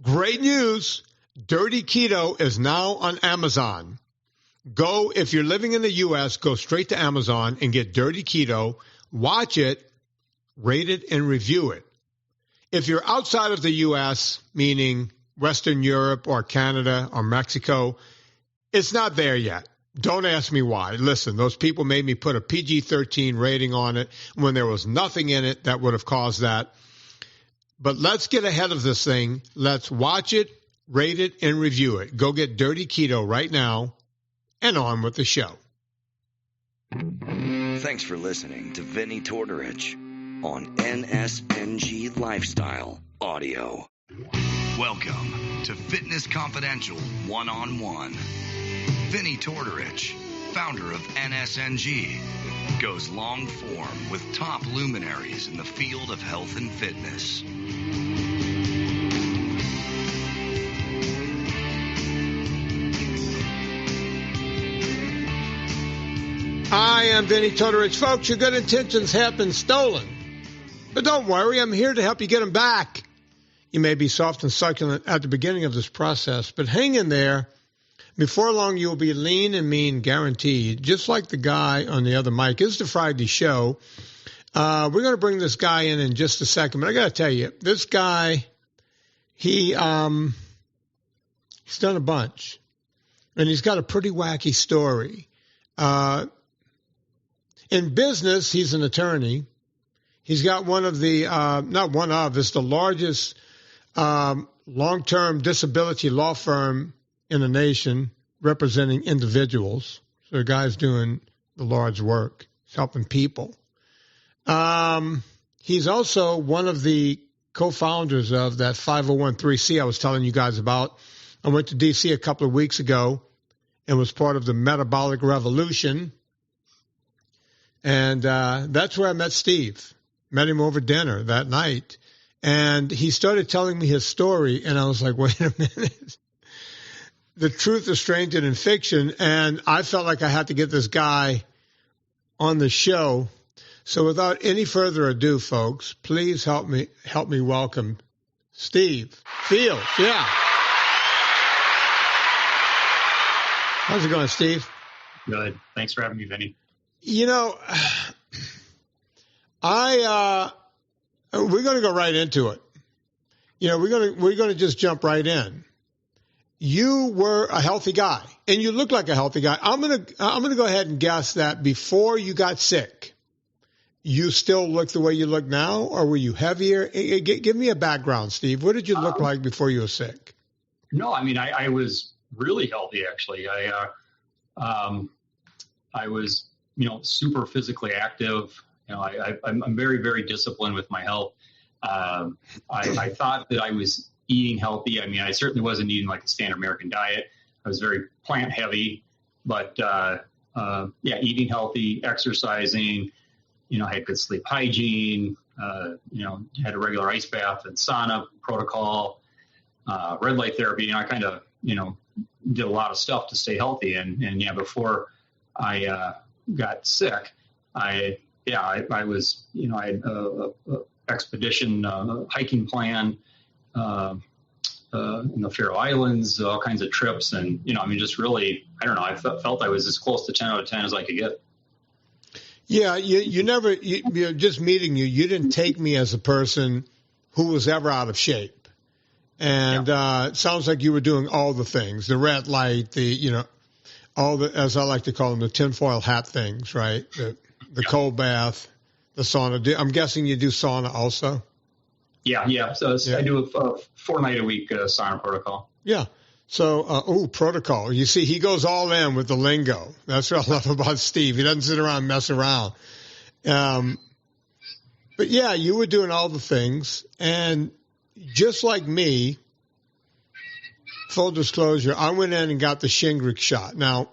Great news. Dirty Keto is now on Amazon. If you're living in the U.S., go straight to Amazon and get Dirty Keto. Watch it, rate it, and review it. If you're outside of the U.S., meaning Western Europe or Canada or Mexico, it's not there yet. Don't ask me why. Listen, those people made me put a PG-13 rating on it when there was nothing in it that would have caused that. But let's get ahead of this thing. Let's watch it, rate it, and review it. Go get Dirty Keto right now, and on with the show. Thanks for listening to Vinnie Tortorich on NSNG Lifestyle Audio. Welcome to Fitness Confidential One-on-One. Vinnie Tortorich, founder of NSNG, goes long form with top luminaries in the field of health and fitness. I am Vinnie Tortorich. Folks, your good intentions have been stolen. But don't worry, I'm here to help you get them back. You may be soft and succulent at the beginning of this process, but hang in there. Before long, you'll be lean and mean, guaranteed, just like the guy on the other mic. It's the Friday show. We're going to bring this guy in just a second, but I got to tell you, this guy, he's done a bunch, and he's got a pretty wacky story. In business, he's an attorney. He's got it's the largest long-term disability law firm in the nation representing individuals. So the guy's doing the Lord's work. He's helping people. He's also one of the co-founders of that 501(c) I was telling you guys about. I went to D.C. a couple of weeks ago and was part of the Metabolic Revolution. And that's where I met Steve. Met him over dinner that night. And he started telling me his story, and I was like, wait a minute. The truth is stranger than fiction, and I felt like I had to get this guy on the show. So without any further ado, folks, please help me welcome Steve Fields. Yeah. How's it going, Steve? Good. Thanks for having me, Vinny. You know, we're going to go right into it. You know, we're going to just jump right in. You were a healthy guy, and you look like a healthy guy. I'm going to go ahead and guess that before you got sick, you still look the way you look now, or were you heavier? Give me a background, Steve. What did you look like before you were sick? No, I mean, I was really healthy, actually. I was, super physically active. I'm very, very disciplined with my health. I thought that I was eating healthy. I mean, I certainly wasn't eating like a standard American diet. I was very plant heavy, but eating healthy, exercising, I had good sleep hygiene, had a regular ice bath and sauna protocol, red light therapy. I kind of, did a lot of stuff to stay healthy. And before I got sick, I was, I had a expedition hiking plan in the Faroe Islands, all kinds of trips. And, just really, I don't know, I felt I was as close to 10 out of 10 as I could get. Yeah, just meeting you, you didn't take me as a person who was ever out of shape. And it sounds like you were doing all the things, the red light, all the, as I like to call them, the tinfoil hat things, right? The cold bath, the sauna. I'm guessing you do sauna also? Yeah. So I do a 4-night-a-week sauna protocol. Yeah. So, protocol. You see, he goes all in with the lingo. That's what I love about Steve. He doesn't sit around and mess around. But yeah, you were doing all the things. And just like me, full disclosure, I went in and got the Shingrix shot. Now,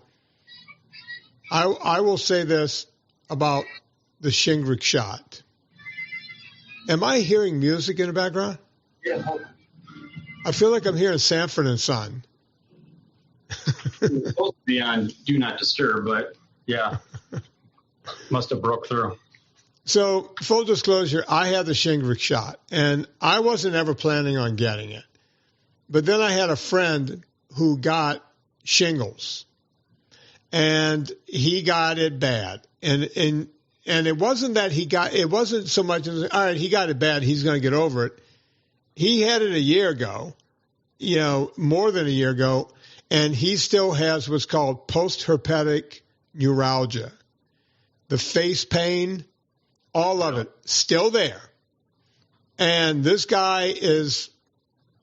I will say this about the Shingrix shot. Am I hearing music in the background? Yeah. I feel like I'm hearing Sanford and Son. It's supposed to be on Do Not Disturb, but yeah, must have broke through. So, full disclosure, I had the Shingrix shot, and I wasn't ever planning on getting it. But then I had a friend who got shingles, and he got it bad. And it wasn't that it wasn't so much, all right, he got it bad, he's going to get over it. He had it a year ago, more than a year ago, and he still has what's called post-herpetic neuralgia. The face pain, all of it, still there. And this guy this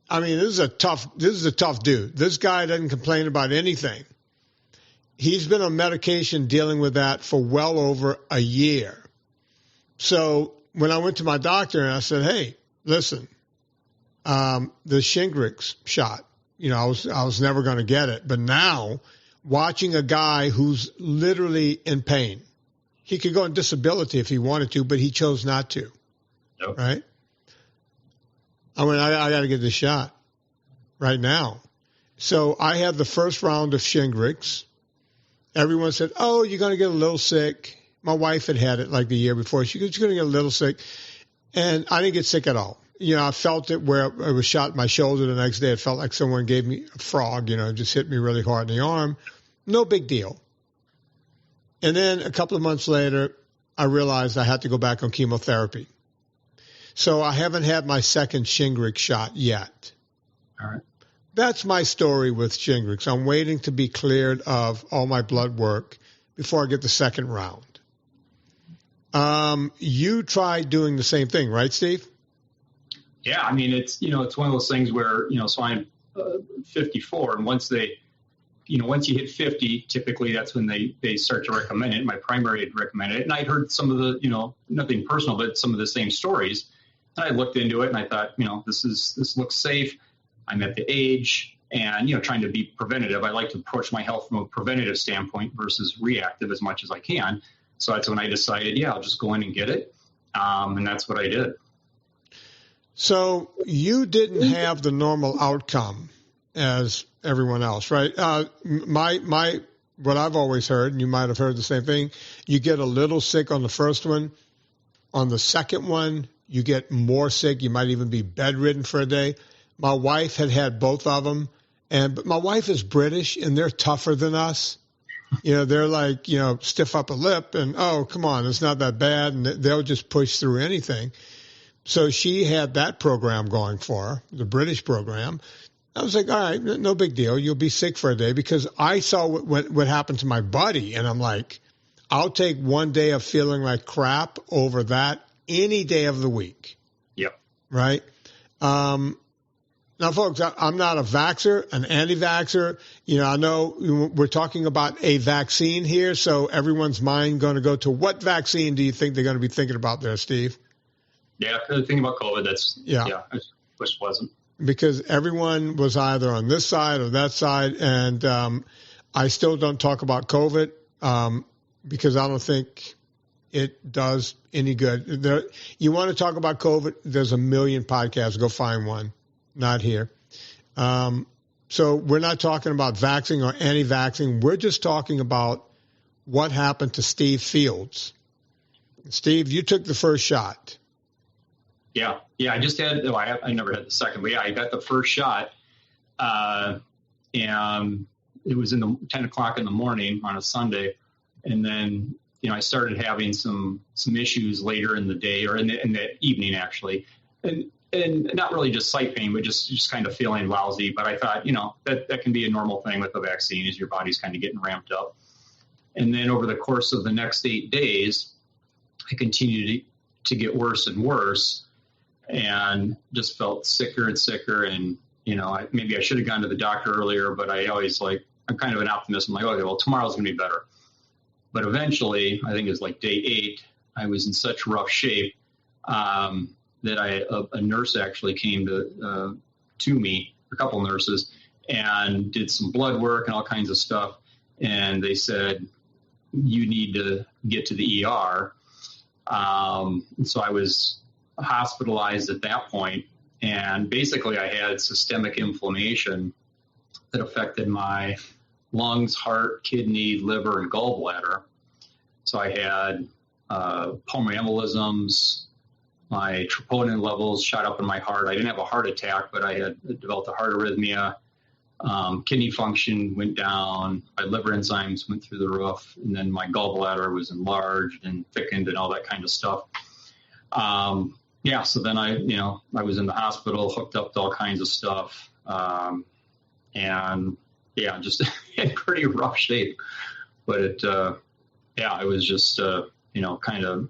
is a tough dude. This guy doesn't complain about anything. He's been on medication dealing with that for well over a year. So when I went to my doctor and I said, hey, listen, the Shingrix shot, I was never going to get it. But now watching a guy who's literally in pain, he could go on disability if he wanted to, but he chose not to. Nope. Right? I got to get this shot right now. So I had the first round of Shingrix. Everyone said, oh, you're going to get a little sick. My wife had it like the year before. She was going to get a little sick. And I didn't get sick at all. I felt it where it was shot in my shoulder the next day. It felt like someone gave me a frog, just hit me really hard in the arm. No big deal. And then a couple of months later, I realized I had to go back on chemotherapy. So I haven't had my second Shingrix shot yet. All right. That's my story with Shingrix. I'm waiting to be cleared of all my blood work before I get the second round. You tried doing the same thing, right, Steve? Yeah, it's it's one of those things where so I'm 54, and once you hit 50, typically that's when they start to recommend it. My primary had recommended it, and I'd heard some of the nothing personal, but some of the same stories. And I looked into it, and I thought, this looks safe. I'm at the age, and trying to be preventative. I like to approach my health from a preventative standpoint versus reactive as much as I can. So that's when I decided, I'll just go in and get it, and that's what I did. So you didn't have the normal outcome as everyone else, right? What I've always heard, and you might have heard the same thing, you get a little sick on the first one. On the second one, you get more sick. You might even be bedridden for a day. My wife had both of them, but my wife is British, and they're tougher than us. They're like, stiff upper lip, and, oh, come on, it's not that bad, and they'll just push through anything. So she had that program going for her, the British program. I was like, all right, no big deal. You'll be sick for a day, because I saw what happened to my buddy, and I'm like, I'll take one day of feeling like crap over that any day of the week. Yep. Right? Now, folks, I'm not a vaxxer, an anti-vaxxer. I know we're talking about a vaccine here, so everyone's mind going to go to what vaccine do you think they're going to be thinking about there, Steve? Yeah, the thing about COVID, I wish wasn't. Because everyone was either on this side or that side, and I still don't talk about COVID because I don't think it does any good. You want to talk about COVID, there's a million podcasts. Go find one. Not here. So we're not talking about vaxxing or anti-vaxxing. We're just talking about what happened to Steve Fields. Steve, you took the first shot. Yeah. I just had. I never had the second, but I got the first shot, and it was in the 10 o'clock in the morning on a Sunday, and then I started having some issues later in the day, or in the evening actually, and not really just site pain, but just kind of feeling lousy. But I thought, that can be a normal thing with the vaccine, as your body's kind of getting ramped up. And then over the course of the next 8 days, I continued to get worse and worse, and just felt sicker and sicker. And, maybe I should have gone to the doctor earlier, but I always I'm kind of an optimist. I'm like, okay, well, tomorrow's going to be better. But eventually, I think it was like day 8, I was in such rough shape that a nurse actually came to me, a couple nurses, and did some blood work and all kinds of stuff. And they said, you need to get to the ER. And so I was hospitalized at that point. And basically I had systemic inflammation that affected my lungs, heart, kidney, liver, and gallbladder. So I had pulmonary embolisms, my troponin levels shot up in my heart. I didn't have a heart attack, but I had developed a heart arrhythmia. Kidney function went down. My liver enzymes went through the roof, and then my gallbladder was enlarged and thickened and all that kind of stuff. So then I was in the hospital, hooked up to all kinds of stuff, just in pretty rough shape. But it was just kind of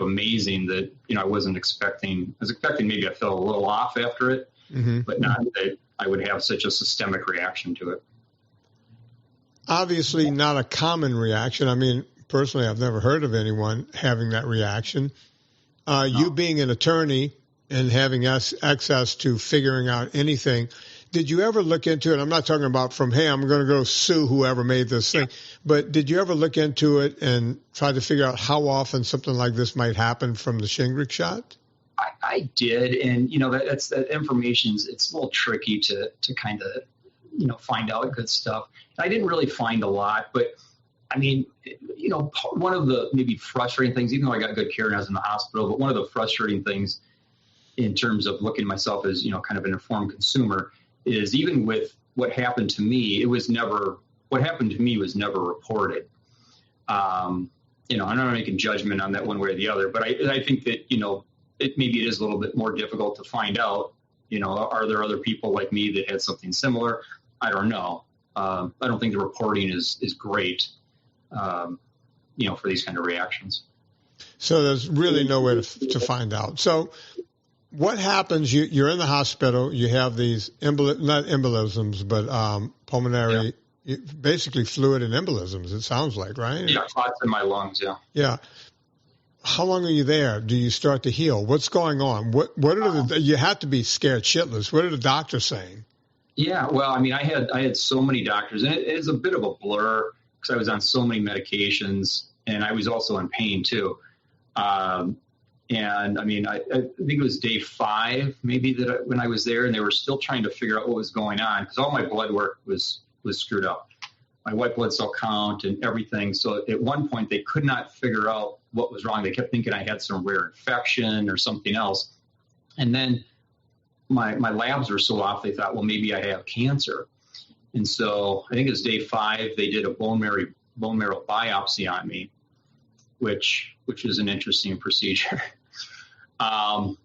amazing that I wasn't expecting. I was expecting maybe I felt a little off after it, but not that I would have such a systemic reaction to it. Obviously not a common reaction. I mean, personally, I've never heard of anyone having that reaction. You being an attorney and having access to figuring out anything, did you ever look into it? I'm not talking about from, hey, I'm going to go sue whoever made this thing, but did you ever look into it and try to figure out how often something like this might happen from the Shingrix shot? I did, and that information's it's a little tricky to kind of find out good stuff. And I didn't really find a lot, but I mean, one of the maybe frustrating things, even though I got good care and I was in the hospital, but one of the frustrating things in terms of looking at myself as kind of an informed consumer is even with what happened to me, what happened to me was never reported. I'm not making judgment on that one way or the other, but I think that maybe it is a little bit more difficult to find out, are there other people like me that had something similar? I don't know. I don't think the reporting is great, for these kind of reactions. So there's really no way to find out. So what happens, you're in the hospital, you have these, not embolisms, but pulmonary, basically fluid and embolisms, it sounds like, right? Yeah, clots in my lungs, yeah. Yeah. How long are you there? Do you start to heal? What's going on? What are you have to be scared shitless. What are the doctors saying? Yeah, well, I mean, I had so many doctors, and it is a bit of a blur because I was on so many medications, and I was also in pain too. And I mean, I think it was day 5 maybe when I was there, and they were still trying to figure out what was going on because all my blood work was screwed up. My white blood cell count and everything. So at one point they could not figure out what was wrong. They kept thinking I had some rare infection or something else. And then my labs were so off, they thought, well, maybe I have cancer. And so I think it was day 5, they did a bone marrow biopsy on me, which is an interesting procedure. At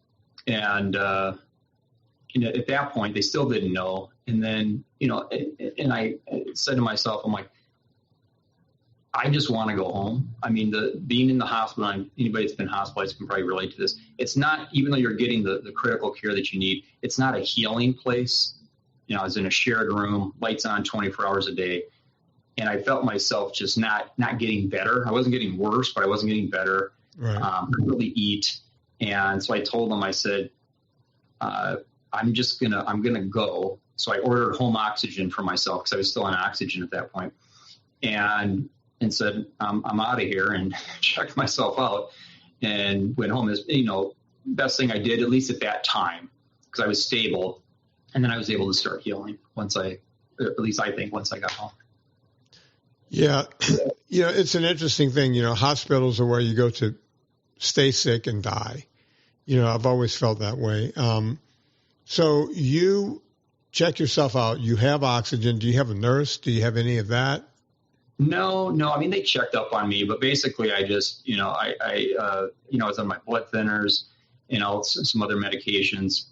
that point, they still didn't know. And then, and I said to myself, I'm like, I just want to go home. I mean, being in the hospital, and anybody that's been hospitalized can probably relate to this. It's not, even though you're getting the critical care that you need, it's not a healing place. I was in a shared room, lights on 24 hours a day. And I felt myself just not getting better. I wasn't getting worse, but I wasn't getting better. Right. I couldn't really eat. And so I told them, I said, I'm going to go. So I ordered home oxygen for myself because I was still on oxygen at that point, and said, I'm out of here, and checked myself out and went home. As best thing I did, at least at that time, because I was stable. And then I was able to start healing once I got home. Yeah. It's an interesting thing. Hospitals are where you go to stay sick and die. I've always felt that way. So you check yourself out. You have oxygen. Do you have a nurse? Do you have any of that? No. I mean, they checked up on me, but basically I just, I was on my blood thinners, some other medications.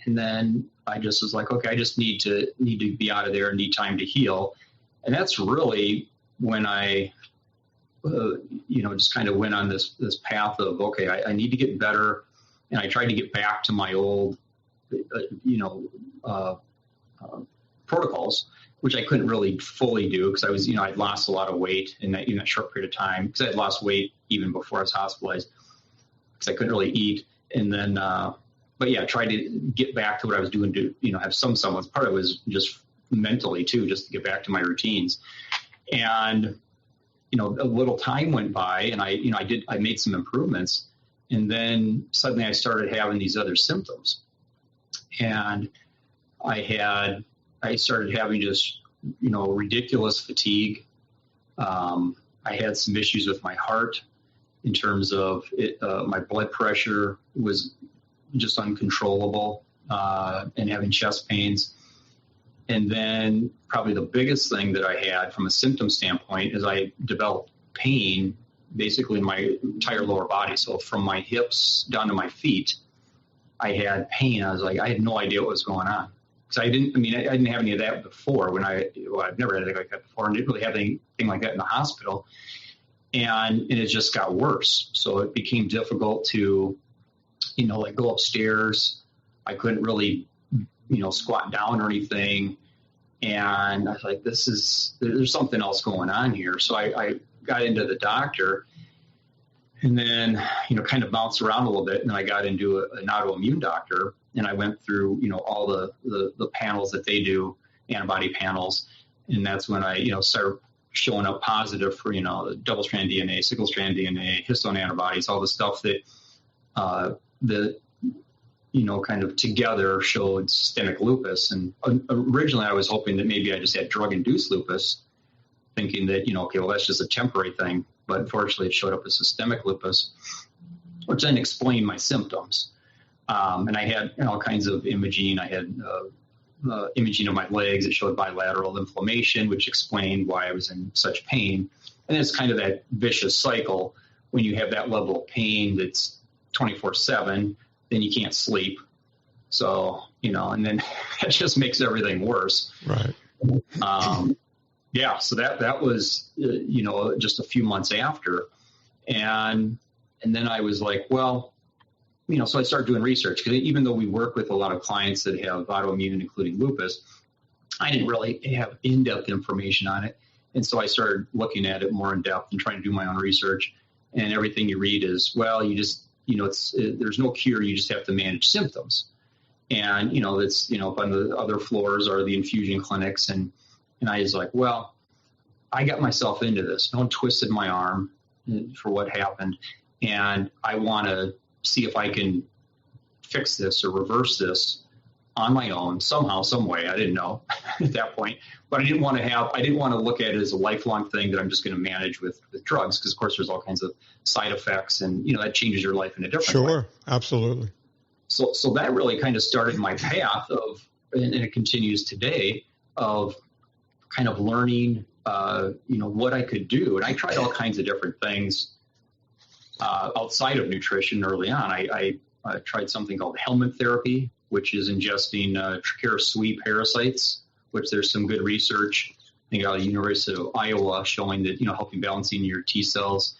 And then I just was like, okay, I just need to be out of there and need time to heal. And that's really when I, just kind of went on this path of, okay, I need to get better. And I tried to get back to my old, protocols, which I couldn't really fully do because I was, I'd lost a lot of weight in that short period of time because I had lost weight even before I was hospitalized because I couldn't really eat. And then, but yeah, I tried to get back to what I was doing to, have some semblance. Part of it was just mentally too, just to get back to my routines. And, a little time went by and I made some improvements. And then suddenly I started having these other symptoms. And I started having just, ridiculous fatigue. I had some issues with my heart. in terms of it. My blood pressure was just uncontrollable, and having chest pains. And then probably the biggest thing that I had from a symptom standpoint is I developed pain basically in my entire lower body. So from my hips down to my feet, I had pain. I was like, I had no idea what was going on. Because I didn't have any of that before I've never had anything like that before, and didn't really have anything like that in the hospital. And it just got worse. So it became difficult to, like go upstairs. I couldn't really, squat down or anything. And I was like, there's something else going on here. So I got into the doctor, and then, kind of bounced around a little bit. And I got into an autoimmune doctor, and I went through, all the panels that they do, antibody panels. And that's when I, started showing up positive for, double-strand DNA, single-strand DNA, histone antibodies, all the stuff that, kind of together showed systemic lupus. And originally I was hoping that maybe I just had drug-induced lupus, thinking that, okay, well, that's just a temporary thing. But unfortunately it showed up as systemic lupus, which then explained my symptoms. And I had all kinds of imaging. I had imaging of my legs. It showed bilateral inflammation, which explained why I was in such pain. And it's kind of that vicious cycle. When you have that level of pain that's 24/7, then you can't sleep. So, and then that just makes everything worse. Right. So that was, just a few months after. And then I was like, well, so I started doing research, because even though we work with a lot of clients that have autoimmune, including lupus, I didn't really have in-depth information on it. And so I started looking at it more in depth and trying to do my own research. And everything you read is, well, you just, there's no cure. You just have to manage symptoms. And, that's, on the other floors are the infusion clinics. And I was like, well, I got myself into this. No one twisted my arm for what happened. And I want to see if I can fix this or reverse this on my own somehow, some way. I didn't know at that point, but I didn't want to look at it as a lifelong thing that I'm just going to manage with drugs. Because of course there's all kinds of side effects, and, that changes your life in a different way. Sure. Absolutely. So that really kind of started my path of, and it continues today, of kind of learning, what I could do. And I tried all kinds of different things outside of nutrition early on. I tried something called helminth therapy, which is ingesting Trichuris sui parasites, which there's some good research, I think, out of the University of Iowa showing that, helping balancing your T cells.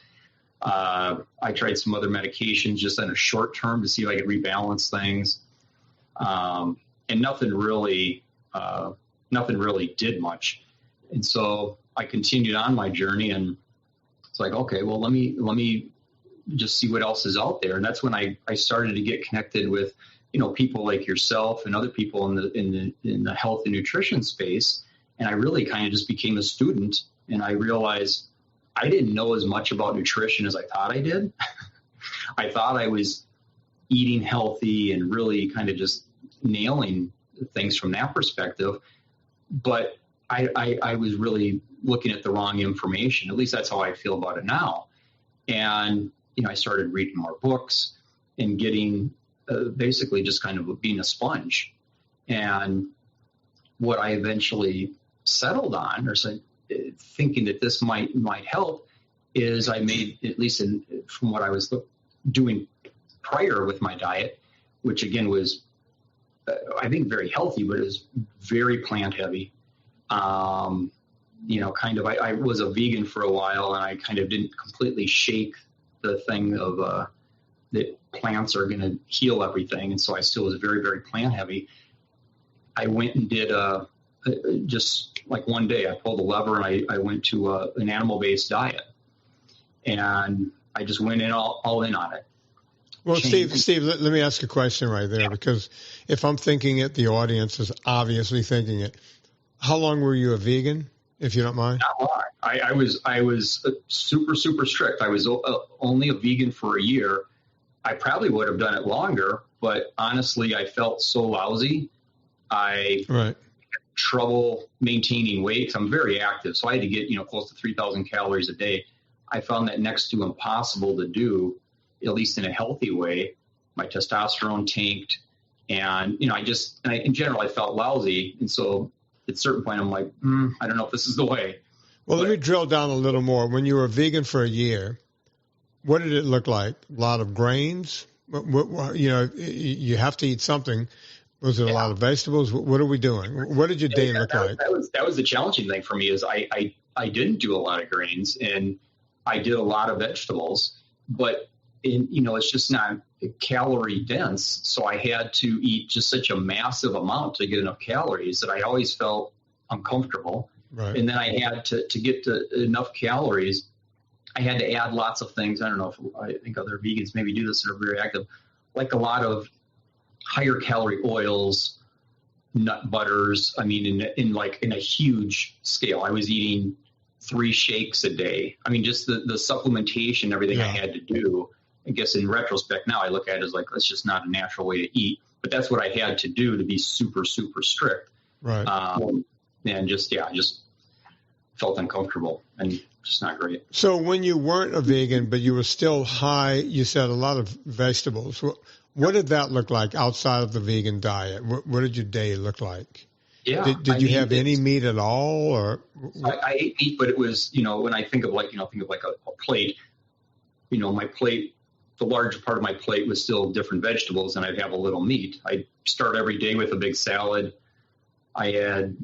I tried some other medications just on a short term to see if I could rebalance things. And nothing really did much. And so I continued on my journey, and it's like, okay, well, let me just see what else is out there. And that's when I started to get connected with, people like yourself and other people in the health and nutrition space. And I really kind of just became a student, and I realized I didn't know as much about nutrition as I thought I did. I thought I was eating healthy and really kind of just nailing things from that perspective. But I was really looking at the wrong information. At least that's how I feel about it now. And, I started reading more books and getting basically just kind of being a sponge. And what I eventually settled on, or thinking that this might help, is I made, at least from what I was doing prior with my diet, which again was, I think, very healthy, but it was very plant heavy. I was a vegan for a while, and I kind of didn't completely shake the thing of that plants are going to heal everything. And so I still was very, very plant heavy. I went and did just like one day I pulled a lever, and I went to an animal-based diet, and I just went in all in on it. Well, Steve, let me ask a question right there, because if I'm thinking it, the audience is obviously thinking it. How long were you a vegan, if you don't mind? Not long. I was super, super strict. I was only a vegan for a year. I probably would have done it longer, but honestly, I felt so lousy. I had trouble maintaining weight. I'm very active, so I had to get close to 3,000 calories a day. I found that next to impossible to do, at least in a healthy way. My testosterone tanked, and in general, I felt lousy. And so at a certain point, I'm like, I don't know if this is the way. Well, let me drill down a little more. When you were vegan for a year, what did it look like? A lot of grains? You have to eat something. Was it a lot of vegetables? What are we doing? What did your day look like? That was the challenging thing for me is I didn't do a lot of grains and I did a lot of vegetables, but it's just not calorie dense. So I had to eat just such a massive amount to get enough calories that I always felt uncomfortable. Right. And then I had to get to enough calories. I had to add lots of things. I don't know if I think other vegans maybe do this and are very active, like a lot of higher calorie oils, nut butters. I mean, in a huge scale, I was eating 3 shakes a day. I mean, just the supplementation, everything I had to do. I guess in retrospect now I look at it as like, that's just not a natural way to eat, but that's what I had to do to be super, super strict. Right. And just felt uncomfortable and just not great. So when you weren't a vegan, but you were still high, you said a lot of vegetables. What did that look like outside of the vegan diet? What did your day look like? Yeah. Did you have any meat at all, or? I ate meat, but it was, when I think of a plate, my plate, the large part of my plate was still different vegetables, and I'd have a little meat. I'd start every day with a big salad. I had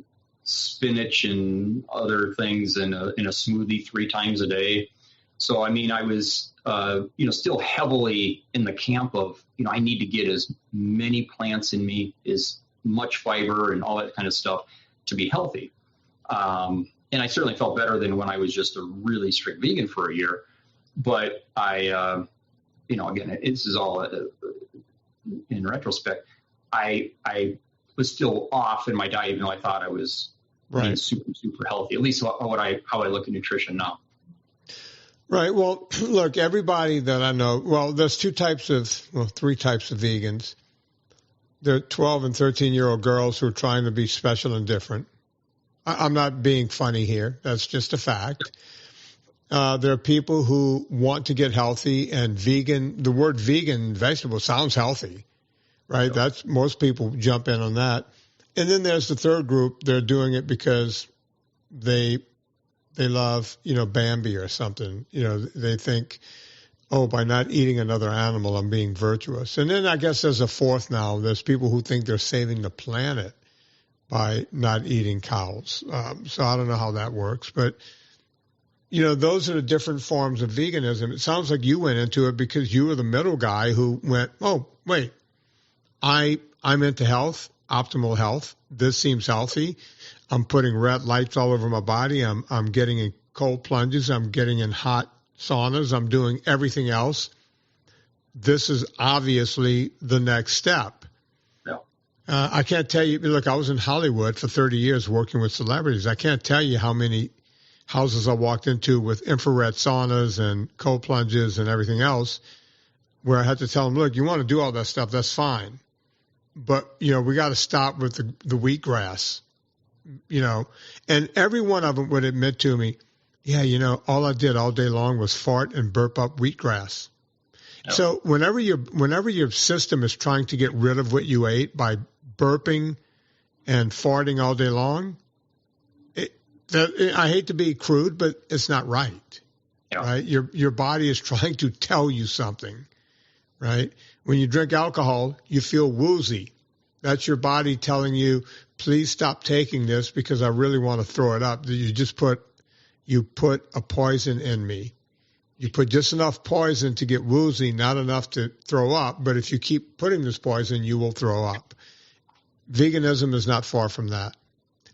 spinach and other things in a smoothie 3 times a day. So, I mean, I was, still heavily in the camp of, I need to get as many plants in me, as much fiber and all that kind of stuff to be healthy. And I certainly felt better than when I was just a really strict vegan for a year. But I, again, this is all in retrospect. I was still off in my diet, even though I thought I was being super, super healthy, at least how I look at nutrition now. Right. Well, look, everybody that I know, there's 3 types of vegans. There are 12 and 13-year-old girls who are trying to be special and different. I'm not being funny here. That's just a fact. There are people who want to get healthy, and vegan, the word vegan vegetable sounds healthy, right? Yeah. That's most people jump in on that. And then there's the third group. They're doing it because they love, Bambi or something. They think, by not eating another animal, I'm being virtuous. And then I guess there's a fourth now. There's people who think they're saving the planet by not eating cows. So I don't know how that works. But, those are the different forms of veganism. It sounds like you went into it because you were the middle guy who went, oh, wait, I'm into health, optimal health. This seems healthy. I'm putting red lights all over my body. I'm getting in cold plunges. I'm getting in hot saunas. I'm doing everything else. This is obviously the next step. Yeah. I can't tell you. Look, I was in Hollywood for 30 years working with celebrities. I can't tell you how many houses I walked into with infrared saunas and cold plunges and everything else, where I had to tell them, look, you want to do all that stuff, that's fine. But, we got to stop with the wheatgrass, and every one of them would admit to me, yeah, all I did all day long was fart and burp up wheatgrass. Yep. So whenever your system is trying to get rid of what you ate by burping and farting all day long, I hate to be crude, but it's not right. Yeah. Right? Your body is trying to tell you something, right? When you drink alcohol, you feel woozy. That's your body telling you, please stop taking this because I really want to throw it up. You put a poison in me. You put just enough poison to get woozy, not enough to throw up. But if you keep putting this poison, you will throw up. Veganism is not far from that.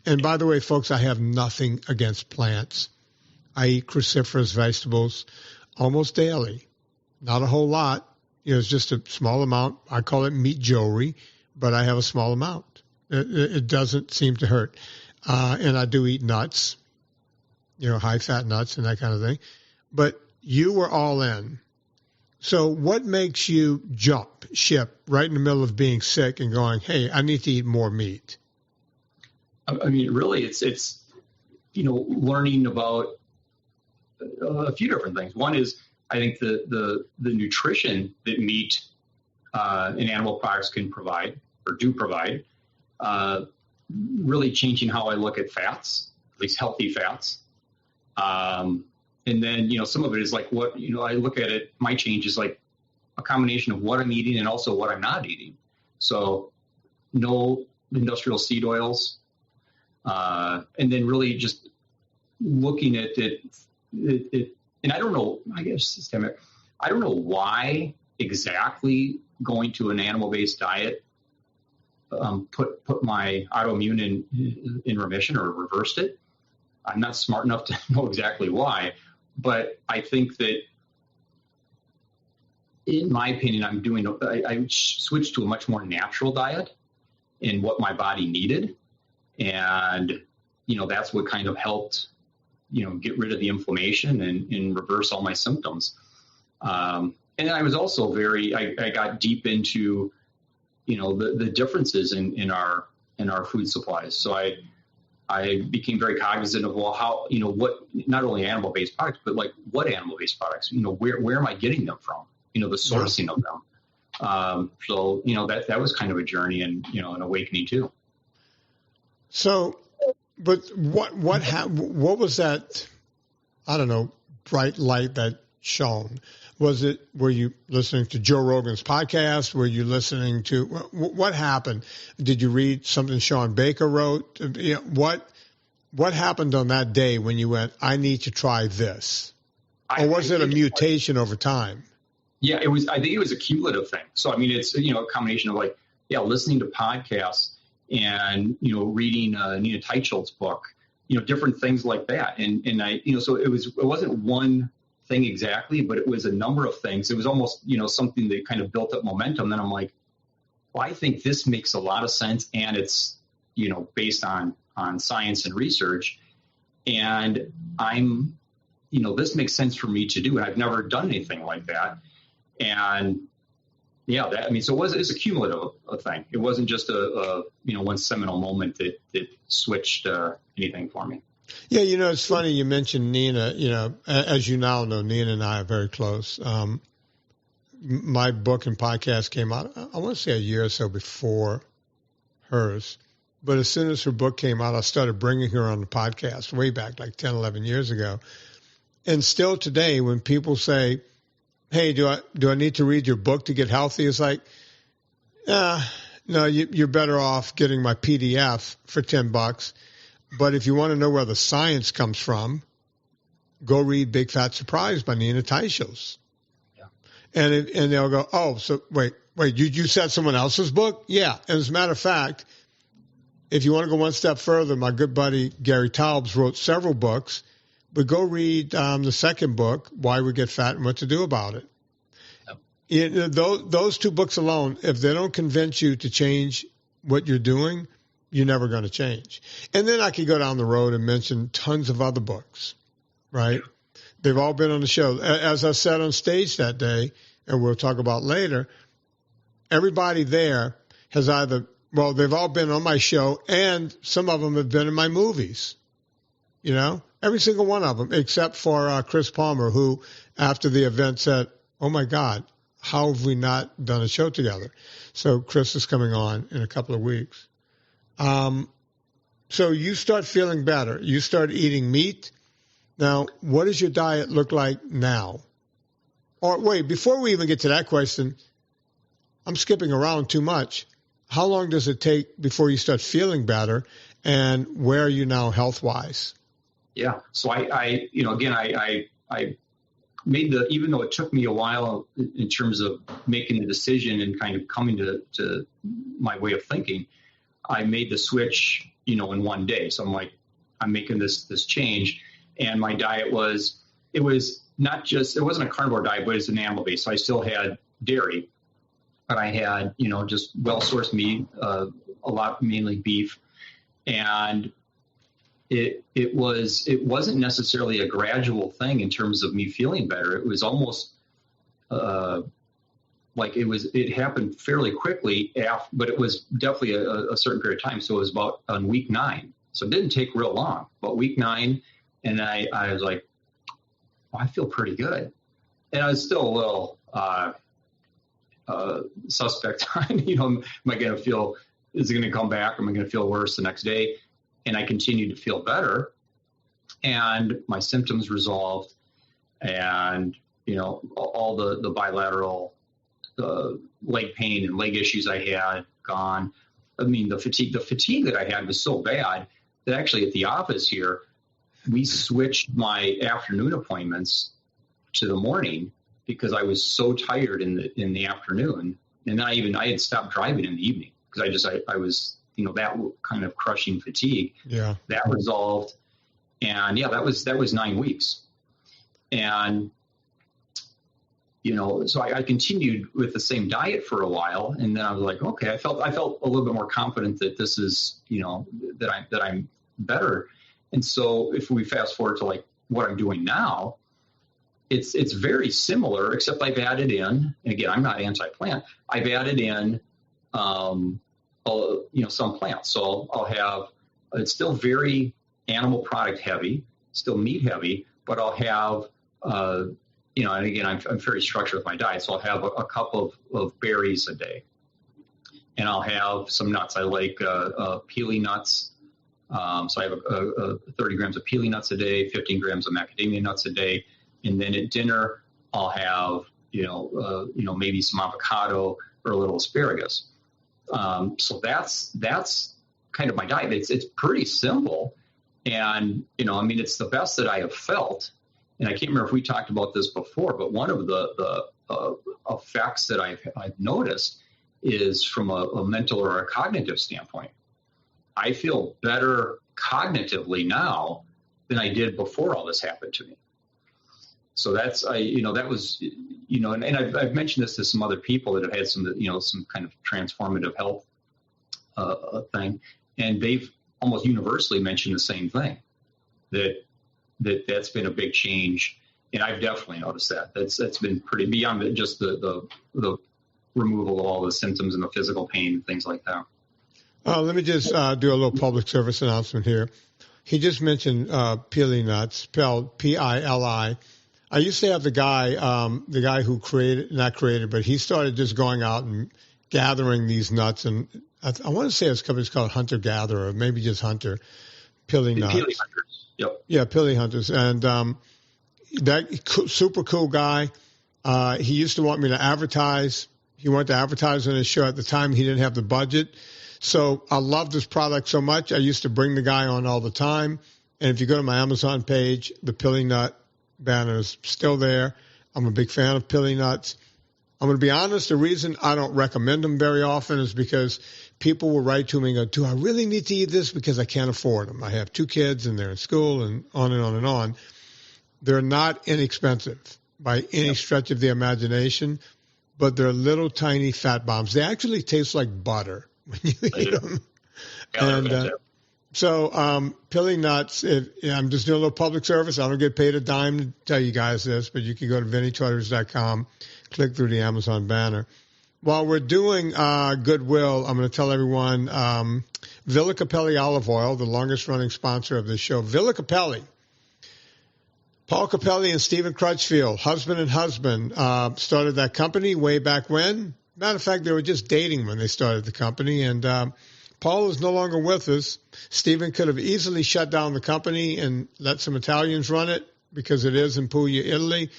And by the way, folks, I have nothing against plants. I eat cruciferous vegetables almost daily. Not a whole lot. It's just a small amount. I call it meat jewelry, but I have a small amount. It doesn't seem to hurt. And I do eat nuts, high-fat nuts and that kind of thing. But you were all in. So what makes you jump ship right in the middle of being sick and going, hey, I need to eat more meat? I mean, really, it's learning about a few different things. One is, I think the nutrition that meat and animal products can provide or do provide, really changing how I look at fats, at least healthy fats. And then, some of it is like what, I look at it, my change is like a combination of what I'm eating and also what I'm not eating. So no industrial seed oils. And then really just looking at it, and I don't know, I guess, I don't know why exactly going to an animal-based diet put my autoimmune in remission or reversed it. I'm not smart enough to know exactly why, but I think that, in my opinion, I switched to a much more natural diet in what my body needed. And, that's what kind of helped, get rid of the inflammation and reverse all my symptoms. And I was also I got deep into, the differences in our food supplies. So I became very cognizant of, well, how, what, not only animal-based products, but like what animal-based products, where am I getting them from? The sourcing of them. So, that was kind of a journey and, an awakening too. So, but what was that, I don't know, bright light that shone? Were you listening to Joe Rogan's podcast? Were you listening to, what happened? Did you read something Sean Baker wrote? What happened on that day when you went, I need to try this? Or was it a mutation over time? Yeah, I think it was a cumulative thing. So, I mean, it's, a combination of like, listening to podcasts and, reading Nina Teicholz's book, different things like that. And I, so it wasn't one thing exactly, but it was a number of things. It was almost, something that kind of built up momentum. Then I'm like, well, I think this makes a lot of sense. And it's, based on science and research. And I'm, this makes sense for me to do. And I've never done anything like that. And so it's a cumulative thing. It wasn't just a one seminal moment that switched anything for me. Yeah, it's funny you mentioned Nina. As you now know, Nina and I are very close. My book and podcast came out, I want to say a year or so before hers. But as soon as her book came out, I started bringing her on the podcast way back like 10, 11 years ago. And still today, when people say, hey, do I need to read your book to get healthy? It's like, no, you're better off getting my PDF for $10. But if you want to know where the science comes from, go read Big Fat Surprise by Nina Teicholz. Yeah. And they'll go, oh, so wait, you said someone else's book? Yeah. And as a matter of fact, if you want to go one step further, my good buddy Gary Taubes wrote several books. But go read the second book, Why We Get Fat and What to Do About It. Yep. Those two books alone, if they don't convince you to change what you're doing, you're never going to change. And then I could go down the road and mention tons of other books, right? Yeah. They've all been on the show. As I said on stage that day, and we'll talk about later, everybody there has they've all been on my show, and some of them have been in my movies, Every single one of them, except for Chris Palmer, who, after the event, said, oh, my God, how have we not done a show together? So Chris is coming on in a couple of weeks. So you start feeling better. You start eating meat. Now, what does your diet look like now? Or wait, before we even get to that question, I'm skipping around too much. How long does it take before you start feeling better, and where are you now health-wise? Yeah. So I made even though it took me a while in terms of making the decision and kind of coming to my way of thinking, I made the switch, in one day. So I'm like, I'm making this change. And my diet it wasn't a carnivore diet, but it's an animal based. So I still had dairy, but I had, just well-sourced meat, a lot, mainly beef. And it wasn't necessarily a gradual thing in terms of me feeling better. It was almost it happened fairly quickly, but it was definitely a certain period of time. So it was about on week 9. So it didn't take real long, but week 9, and I was like, I feel pretty good. And I was still a little suspect on, am I going to feel, is it going to come back? Or am I going to feel worse the next day? And I continued to feel better, and my symptoms resolved, and, all the bilateral leg pain and leg issues I had gone. I mean, the fatigue that I had was so bad that actually at the office here, we switched my afternoon appointments to the morning because I was so tired in the afternoon. And then I had stopped driving in the evening because I was, that kind of crushing fatigue. Yeah. That resolved. And that was 9 weeks. And, so I continued with the same diet for a while. And then I was like, okay, I felt a little bit more confident that this is, that I'm better. And so if we fast forward to like what I'm doing now, it's very similar, except I've added in, and again, I'm not anti-plant. I've added in, some plants. So I'll have, it's still very animal product heavy, still meat heavy, but I'll have, and again, I'm very structured with my diet. So I'll have a cup of berries a day, and I'll have some nuts. I like peely nuts. So I have 30 grams of peely nuts a day, 15 grams of macadamia nuts a day. And then at dinner, I'll have, maybe some avocado or a little asparagus. So that's kind of my diet. It's pretty simple. And, it's the best that I have felt. And I can't remember if we talked about this before, but one of the effects that I've noticed is from a mental or a cognitive standpoint. I feel better cognitively now than I did before all this happened to me. So that was, and I've mentioned this to some other people that have had some kind of transformative health thing, and they've almost universally mentioned the same thing, that's been a big change, and I've definitely noticed that. That's been pretty beyond just the removal of all the symptoms and the physical pain and things like that. Let me just do a little public service announcement here. He just mentioned peely nuts, spelled Pili. I used to have the guy who not created, but he started just going out and gathering these nuts. And I want to say his company's called Hunter Gatherer, maybe just Hunter, Peely Nuts. Peely Hunters, yep. Yeah, Peely Hunters. And that super cool guy, he used to want me to advertise. He wanted to advertise on his show. At the time, he didn't have the budget. So I love this product so much. I used to bring the guy on all the time. And if you go to my Amazon page, the Peely Nut banner is still there. I'm a big fan of Peely Nuts. I'm going to be honest, the reason I don't recommend them very often is because people will write to me and go, do I really need to eat this because I can't afford them? I have 2 kids and they're in school and on and on and on. They're not inexpensive by any stretch of the imagination, but they're little tiny fat bombs. They actually taste like butter when you eat them. And so Peely Nuts, I'm just doing a little public service. I don't get paid a dime to tell you guys this, but you can go to VinnyTorres.com, click through the Amazon banner. While we're doing Goodwill, I'm going to tell everyone Villa Capelli Olive Oil, the longest-running sponsor of this show. Villa Capelli. Paul Capelli and Stephen Crutchfield, husband and husband, started that company way back when. Matter of fact, they were just dating when they started the company, and Paul is no longer with us. Stephen could have easily shut down the company and let some Italians run it because it is in Puglia, Italy.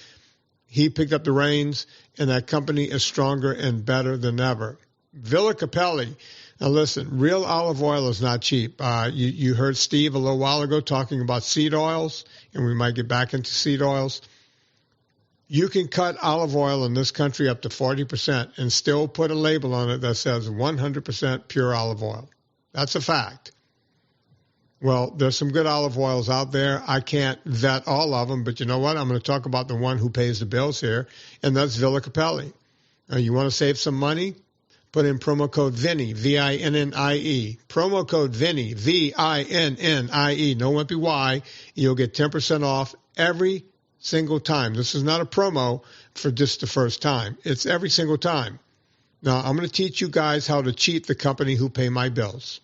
He picked up the reins, and that company is stronger and better than ever. Villa Capelli. Now, listen, real olive oil is not cheap. You heard Steve a little while ago talking about seed oils, and we might get back into seed oils. You can cut olive oil in this country up to 40% and still put a label on it that says 100% pure olive oil. That's a fact. Well, there's some good olive oils out there. I can't vet all of them, but you know what? I'm going to talk about the one who pays the bills here, and that's Villa Capelli. Now, you want to save some money? Put in promo code Vinny, V-I-N-N-I-E. Promo code Vinny, V-I-N-N-I-E. No wimpy Y. You'll get 10% off every single time. This is not a promo for just the first time. It's every single time. Now, I'm going to teach you guys how to cheat the company who pay my bills.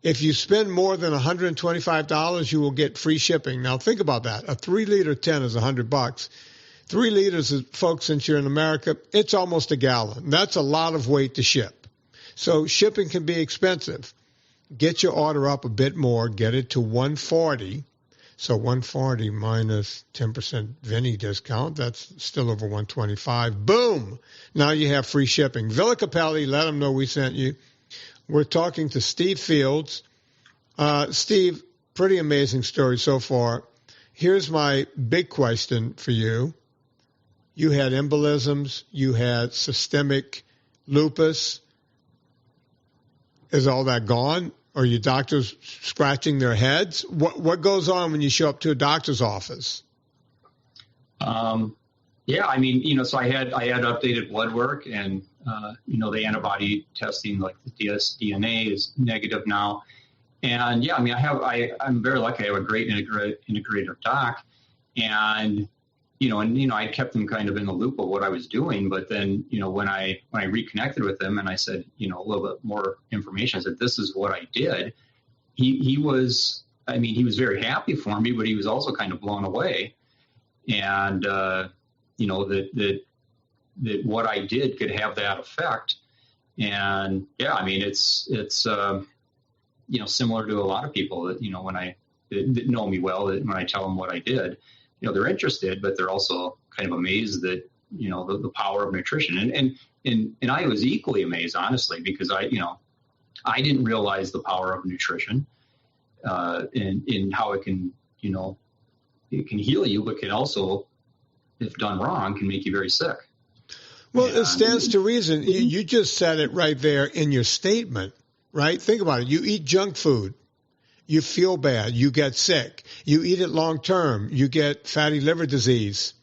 If you spend more than $125, you will get free shipping. Now think about that. A 3-liter tin is $100. 3 liters, folks, since you're in America, it's almost a gallon. That's a lot of weight to ship. So shipping can be expensive. Get your order up a bit more. Get it to $140. So $140 minus 10% Vinny discount, that's still over $125. Boom! Now you have free shipping. Villa Capelli, let them know we sent you. We're talking to Steve Fields. Steve, pretty amazing story so far. Here's my big question for you. You had embolisms. You had systemic lupus. Is all that gone? Are your doctors scratching their heads? What goes on when you show up to a doctor's office? Yeah, I mean, so I had updated blood work, and the antibody testing, like the dsDNA, is negative now. And yeah, I mean, I'm very lucky. I have a great integrative doc, and I kept them kind of in the loop of what I was doing. But then, when I reconnected with him and I said, a little bit more information, I said, this is what I did. He was very happy for me, but he was also kind of blown away. And, that what I did could have that effect. And yeah, I mean, it's similar to a lot of people that, that know me well, that when I tell them what I did, they're interested, but they're also kind of amazed that, the power of nutrition. And I was equally amazed, honestly, because I didn't realize the power of nutrition, and how it can, it can heal you, but can also, if done wrong, can make you very sick. Well, it stands to reason. You just said it right there in your statement, right? Think about it. You eat junk food. You feel bad. You get sick. You eat it long term. You get fatty liver disease.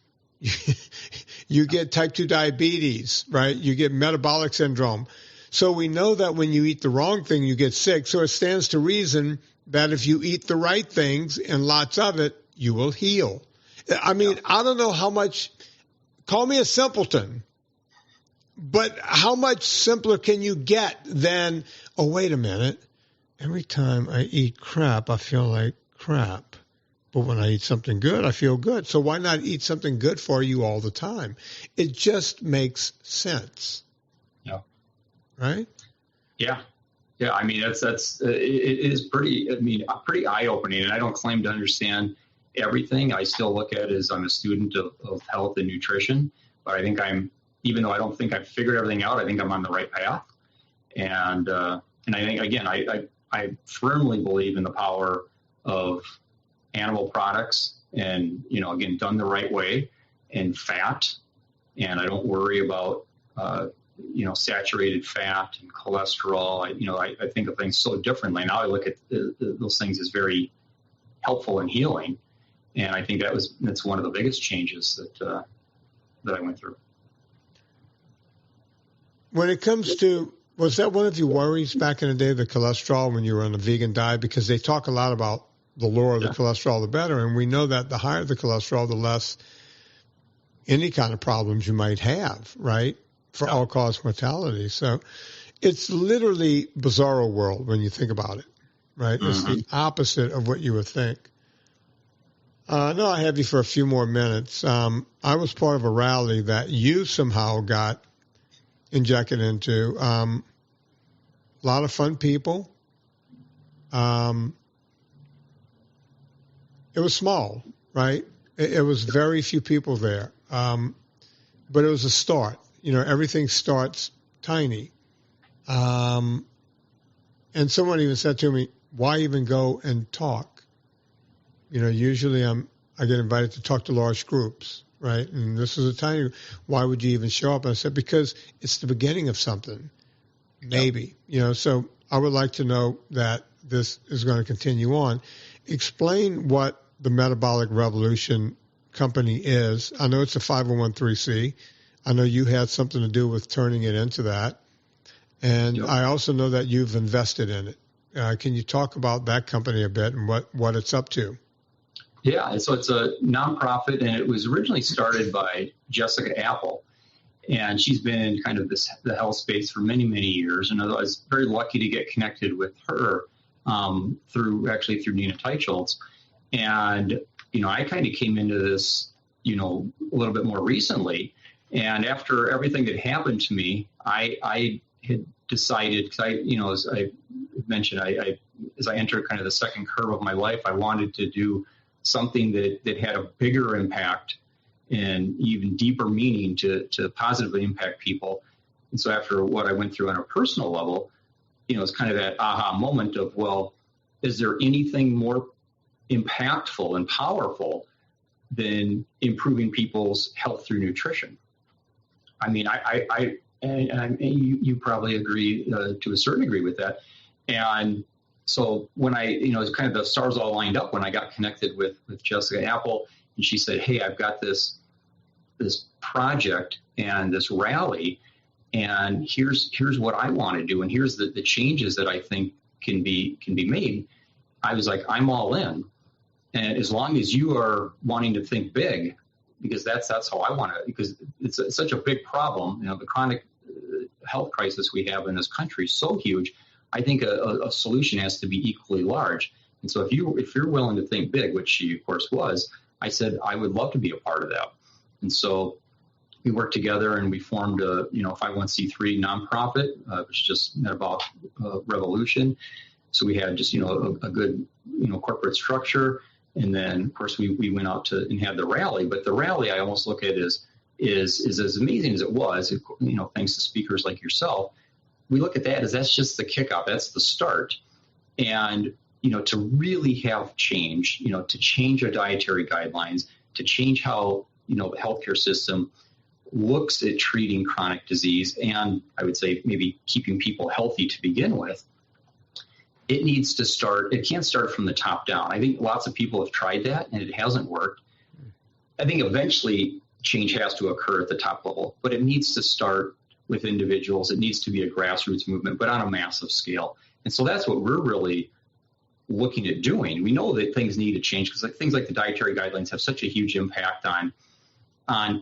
You get type 2 diabetes, right? You get metabolic syndrome. So we know that when you eat the wrong thing, you get sick. So it stands to reason that if you eat the right things and lots of it, you will heal. I mean, I don't know how much, call me a simpleton, but how much simpler can you get than, oh, wait a minute. Every time I eat crap, I feel like crap. But when I eat something good, I feel good. So why not eat something good for you all the time? It just makes sense. Yeah. Right? Yeah. Yeah. I mean, it is pretty eye-opening, and I don't claim to understand everything. I still look at it as I'm a student of health and nutrition, but I think even though I don't think I've figured everything out, I think I'm on the right path. And I think, again, I firmly believe in the power of animal products and, again, done the right way, and fat. And I don't worry about, saturated fat and cholesterol. I think of things so differently. Now I look at those things as very helpful and healing. And I think that's one of the biggest changes that I went through. When it comes to, was that one of your worries back in the day, the cholesterol, when you were on a vegan diet? Because they talk a lot about the lower the cholesterol, the better. And we know that the higher the cholesterol, the less any kind of problems you might have, right? For all-cause mortality. So it's literally bizarro world when you think about it, right? Mm-hmm. It's the opposite of what you would think. No, I have you for a few more minutes. I was part of a rally that you somehow got injected into. A lot of fun people. It was small, right? It was very few people there. But it was a start. Everything starts tiny. And someone even said to me, why even go and talk? Usually I get invited to talk to large groups, right? And this is a tiny, why would you even show up? And I said, because it's the beginning of something, maybe, so I would like to know that this is going to continue on. Explain what the Metabolic Revolution company is. I know it's a 501(c)(3). I know you had something to do with turning it into that. And I also know that you've invested in it. Can you talk about that company a bit and what it's up to? Yeah, so it's a nonprofit, and it was originally started by Jessica Apple, and she's been in kind of the health space for many, many years. And I was very lucky to get connected with her through Nina Teicholz. And, I kind of came into this, a little bit more recently. And after everything that happened to me, I had decided, because as I mentioned, as I entered kind of the second curve of my life, I wanted to do something that had a bigger impact and even deeper meaning to positively impact people. And so after what I went through on a personal level, it's kind of that aha moment of, well, is there anything more impactful and powerful than improving people's health through nutrition? I mean, you probably agree to a certain degree with that. And so when it's kind of the stars all lined up when I got connected with Jessica Apple, and she said, hey, I've got this project and this rally, and here's what I want to do, and here's the changes that I think can be made. I was like, I'm all in. And as long as you are wanting to think big, because that's how I want to, because it's such a big problem. The chronic health crisis we have in this country is so huge. I think a solution has to be equally large. And so if you're willing to think big, which she of course was, I said I would love to be a part of that. And so we worked together and we formed a 501c3 nonprofit, which just Metabolic Revolution. So we had just a good corporate structure. And then, of course, we went out and had the rally. But the rally, I almost look at is as amazing as it was, thanks to speakers like yourself. We look at that as that's just the kickoff. That's the start. And, to really have change, to change our dietary guidelines, to change how, the healthcare system looks at treating chronic disease and I would say maybe keeping people healthy to begin with. It needs to start. It can't start from the top down. I think lots of people have tried that and it hasn't worked. I think eventually change has to occur at the top level, but it needs to start with individuals. It needs to be a grassroots movement, but on a massive scale. And so that's what we're really looking at doing. We know that things need to change because things like the dietary guidelines have such a huge impact on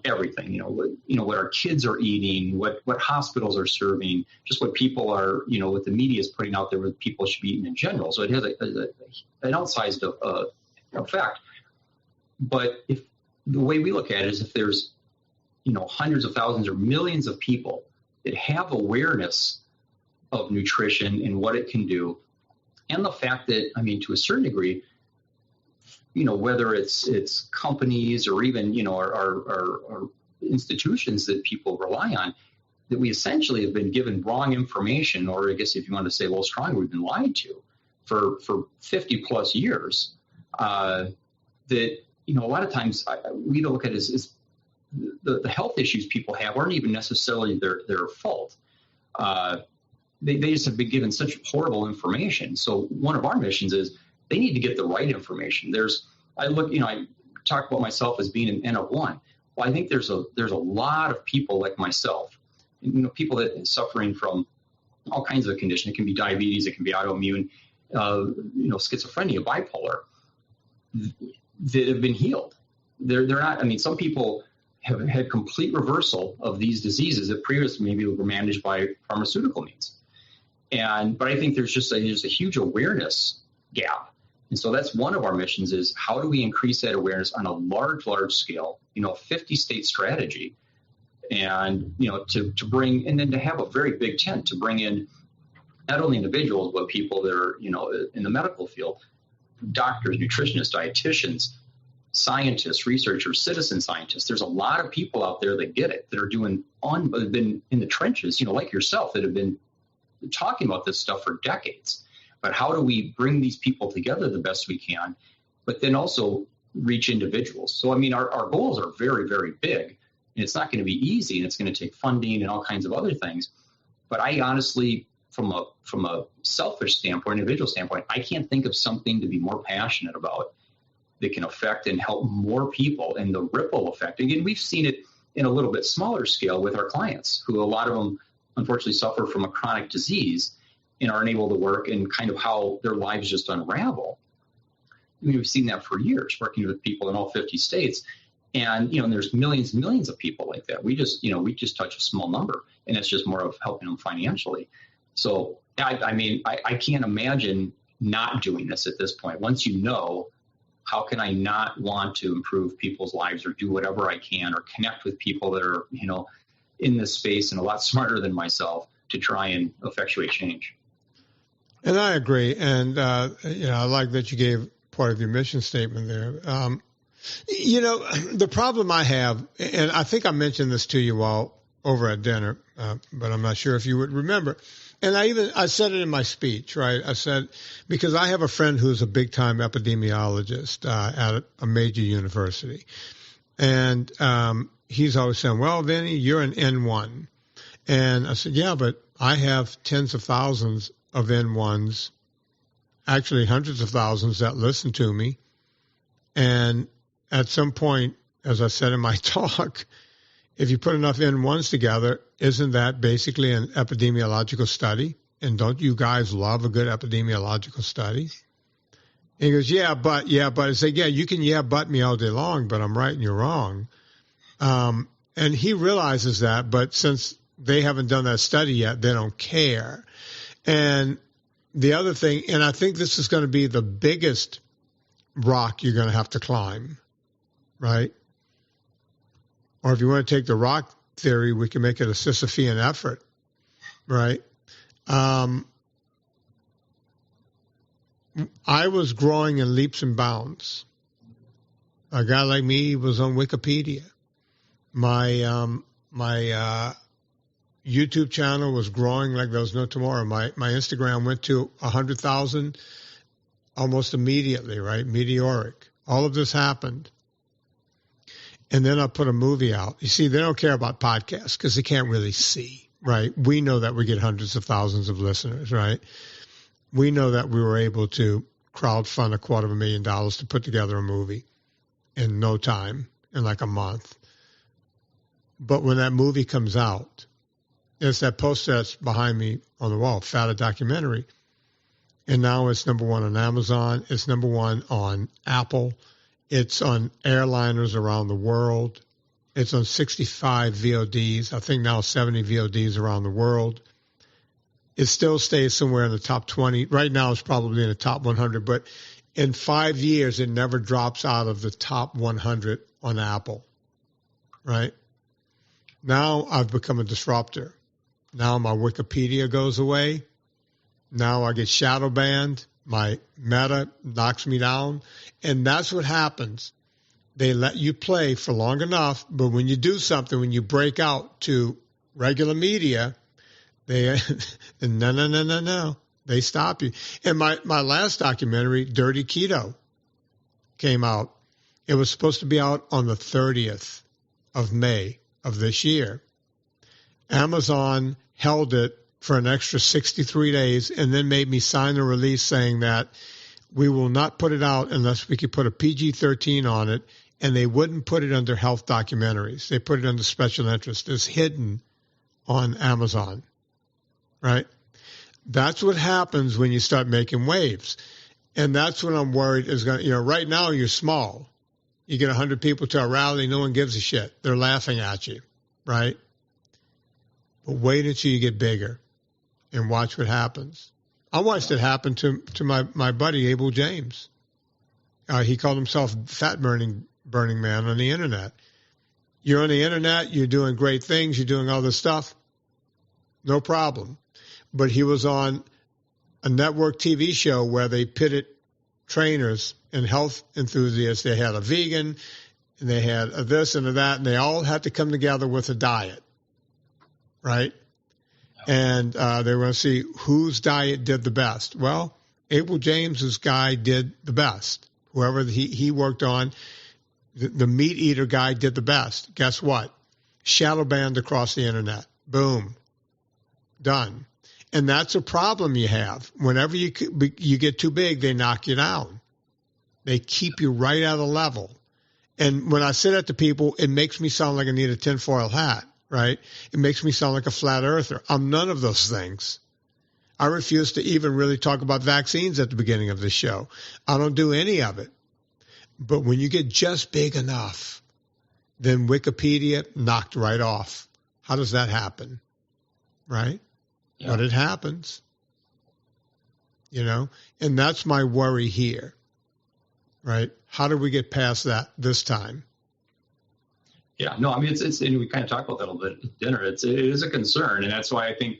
everything, what our kids are eating, what hospitals are serving, just what people are, what the media is putting out there, what people should be eating in general. So it has an outsized effect. But if the way we look at it is if there's, hundreds of thousands or millions of people that have awareness of nutrition and what it can do, and the fact that, to a certain degree, whether it's companies or even, our institutions that people rely on, that we essentially have been given wrong information, or I guess if you want to say a little stronger, we've been lied to for 50 plus years, that, a lot of times we don't look at it as the health issues people have aren't even necessarily their fault. They just have been given such horrible information. So one of our missions is they need to get the right information. I talk about myself as being an N of one. Well, I think there's a lot of people like myself, people that are suffering from all kinds of conditions. It can be diabetes, it can be autoimmune, schizophrenia, bipolar, that have been healed. They're not. Some people have had complete reversal of these diseases that previously maybe were managed by pharmaceutical means. But I think there's a huge awareness gap. And so that's one of our missions is how do we increase that awareness on a large scale, 50-state strategy, and, to bring, and then to have a very big tent to bring in not only individuals, but people that are, in the medical field, doctors, nutritionists, dietitians, scientists, researchers, citizen scientists. There's a lot of people out there that get it, that are have been in the trenches, like yourself, that have been talking about this stuff for decades. But how do we bring these people together the best we can, but then also reach individuals? So, our goals are very, very big, and it's not going to be easy, and it's going to take funding and all kinds of other things. But I honestly, from a selfish standpoint, individual standpoint, I can't think of something to be more passionate about that can affect and help more people, and the ripple effect. Again, we've seen it in a little bit smaller scale with our clients, who a lot of them unfortunately suffer from a chronic disease and aren't able to work, and kind of how their lives just unravel. We've seen that for years, working with people in all 50 states. And, and there's millions and millions of people like that. We just touch a small number, and it's just more of helping them financially. So, I can't imagine not doing this at this point? Once you know, how can I not want to improve people's lives or do whatever I can or connect with people that are, in this space and a lot smarter than myself to try and effectuate change? And I agree. And, I like that you gave part of your mission statement there. The problem I have, and I think I mentioned this to you all over at dinner, but I'm not sure if you would remember. And I said it in my speech, right? I said, because I have a friend who's a big time epidemiologist at a major university. And he's always saying, well, Vinny, you're an N1. And I said, yeah, but I have tens of thousands of N1s, actually hundreds of thousands that listen to me. And at some point, as I said in my talk, if you put enough N1s together, isn't that basically an epidemiological study? And don't you guys love a good epidemiological study? And he goes, yeah, but. I say, yeah, you can but me all day long, but I'm right and you're wrong. And he realizes that, but since they haven't done that study yet, they don't care. And the other thing, and I think this is going to be the biggest rock you're going to have to climb, right? Or if you want to take the rock theory, we can make it a Sisyphean effort, right? I was growing in leaps and bounds. A guy like me was on Wikipedia. My YouTube channel was growing like there was no tomorrow. My Instagram went to 100,000 almost immediately, right? Meteoric. All of this happened. And then I put a movie out. You see, they don't care about podcasts because they can't really see, right? We know that we get hundreds of thousands of listeners, right? We know that we were able to crowdfund $250,000 to put together a movie in no time, in like a month. But when that movie comes out, it's that poster that's behind me on the wall, Fata Documentary. And now it's number 1 on Amazon. It's number 1 on Apple. It's on airliners around the world. It's on 65 VODs. I think now 70 VODs around the world. It still stays somewhere in the top 20. Right now it's probably in the top 100, but in 5 years it never drops out of the top 100 on Apple, right? Now I've become a disruptor. Now my Wikipedia goes away. Now I get shadow banned. My Meta knocks me down. And that's what happens. They let you play for long enough, but when you do something, when you break out to regular media, they no. They stop you. And my last documentary, Dirty Keto, came out. It was supposed to be out on the 30th of May of this year. Amazon held it for an extra 63 days and then made me sign a release saying that we will not put it out unless we could put a PG-13 on it, and they wouldn't put it under health documentaries. They put it under special interest. It's hidden on Amazon, right? That's what happens when you start making waves. And that's what I'm worried is going to, right now you're small. You get 100 people to a rally, no one gives a shit. They're laughing at you, right? But wait until you get bigger and watch what happens. I watched it happen to my buddy, Abel James. He called himself Fat Burning Man on the internet. You're on the internet, you're doing great things, you're doing all this stuff, no problem. But he was on a network TV show where they pitted trainers and health enthusiasts. They had a vegan, and they had a this and a that, and they all had to come together with a diet, right? And they were going to see whose diet did the best. Well, Abel James's guy did the best. Whoever he worked on, the meat eater guy did the best. Guess what? Shadow banned across the internet. Boom. Done. And that's a problem you have. Whenever you get too big, they knock you down. They keep you right at a level. And when I say that to people, it makes me sound like I need a tinfoil hat, right? It makes me sound like a flat earther. I'm none of those things. I refuse to even really talk about vaccines at the beginning of the show. I don't do any of it. But when you get just big enough, then Wikipedia knocked right off. How does that happen? Right? Yeah. But it happens. and that's my worry here, right? How do we get past that this time? Yeah, no, I mean, it's and we kind of talked about that a little bit at dinner. It is a concern, and that's why I think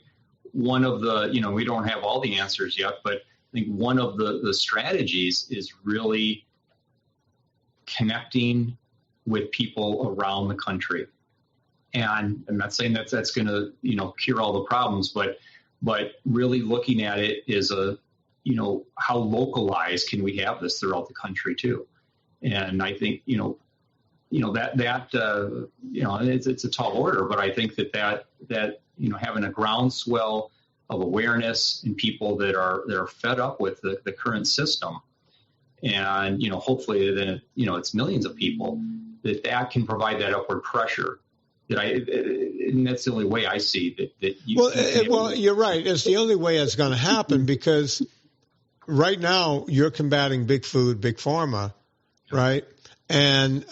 one of the, we don't have all the answers yet, but I think one of the strategies is really connecting with people around the country. And I'm not saying that's going to, cure all the problems, but really looking at it is how localized can we have this throughout the country too? And I think, it's a tall order, but I think that having a groundswell of awareness in people that are fed up with the current system, and hopefully then it's millions of people that can provide that upward pressure. And that's the only way I see that. Well, you're right. It's the only way it's going to happen, because right now you're combating big food, big pharma, right? And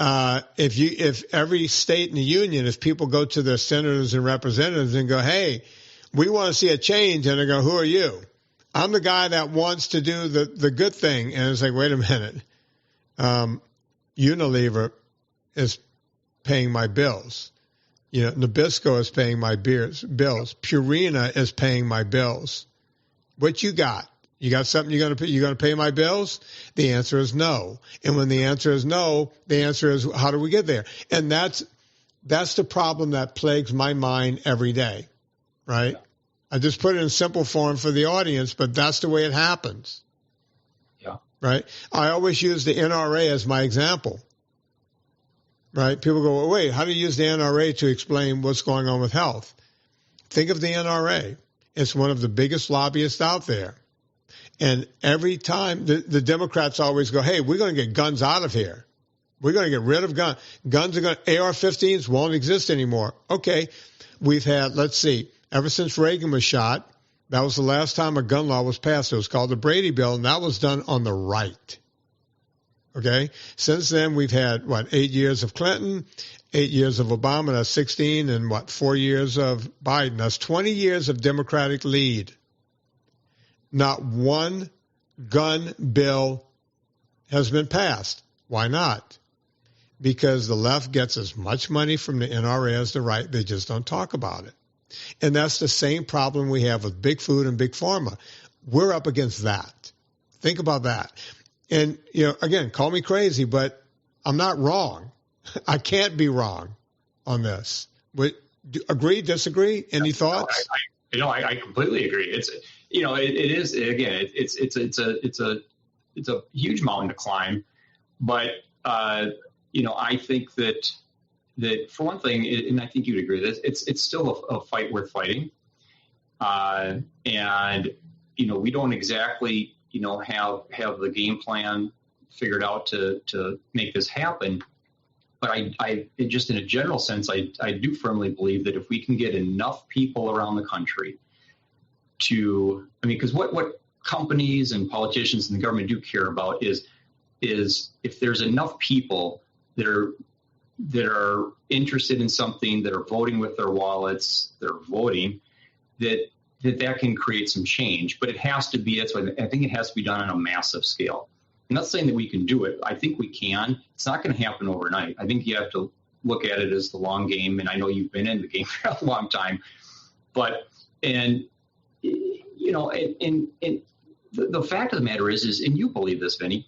if every state in the union, if people go to their senators and representatives and go, hey, we want to see a change, and they go, who are you? I'm the guy that wants to do the good thing. And it's like, wait a minute. Unilever is paying my bills. Nabisco is paying my bills. Purina is paying my bills. What you got? You got something you're going to pay my bills? The answer is no. And when the answer is no, the answer is, how do we get there? And that's the problem that plagues my mind every day, right? Yeah. I just put it in simple form for the audience, but that's the way it happens. Yeah. Right? I always use the NRA as my example. Right? People go, well, wait, how do you use the NRA to explain what's going on with health? Think of the NRA. It's one of the biggest lobbyists out there. And every time the Democrats always go, hey, we're going to get guns out of here. We're going to get rid of guns. AR-15s won't exist anymore. Okay. We've had, let's see, ever since Reagan was shot, that was the last time a gun law was passed. It was called the Brady Bill, and that was done on the right. Okay. Since then, we've had, 8 years of Clinton, 8 years of Obama, that's 16, and 4 years of Biden. That's 20 years of Democratic lead. Not one gun bill has been passed. Why not? Because the left gets as much money from the NRA as the right. They just don't talk about it. And that's the same problem we have with big food and big pharma. We're up against that. Think about that. And, again, call me crazy, but I'm not wrong. I can't be wrong on this. Agree, disagree? Any thoughts? I completely agree. It's, it is, again, it's a huge mountain to climb, but, I think that for one thing, and I think you'd agree with this, it's still a fight worth fighting. And, we don't exactly, have the game plan figured out to make this happen. But I just in a general sense, I do firmly believe that if we can get enough people around the country because what companies and politicians and the government do care about is if there's enough people that are interested in something, that are voting with their wallets, they're voting, that can create some change. But it has to be, I think it has to be done on a massive scale. I'm not saying that we can do it. I think we can. It's not going to happen overnight. I think you have to look at it as the long game, and I know you've been in the game for a long time. But, the fact of the matter is, and you believe this, Vinny,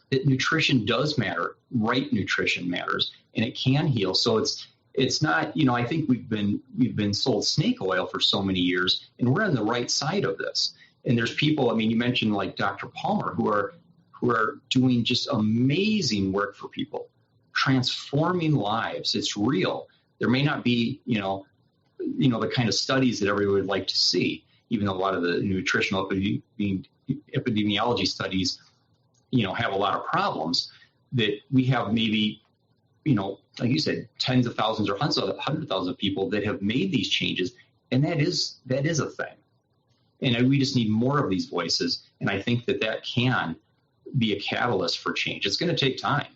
that nutrition does matter. Right nutrition matters, and it can heal. So it's not, I think we've been sold snake oil for so many years, and we're on the right side of this. And there's people, you mentioned like Dr. Palmer, who are doing just amazing work for people, transforming lives. It's real. There may not be, the kind of studies that everyone would like to see, even though a lot of the nutritional epidemiology studies, have a lot of problems, that we have maybe, like you said, tens of thousands or hundreds of thousands of people that have made these changes. And that is a thing. And we just need more of these voices. And I think that can be a catalyst for change. It's going to take time,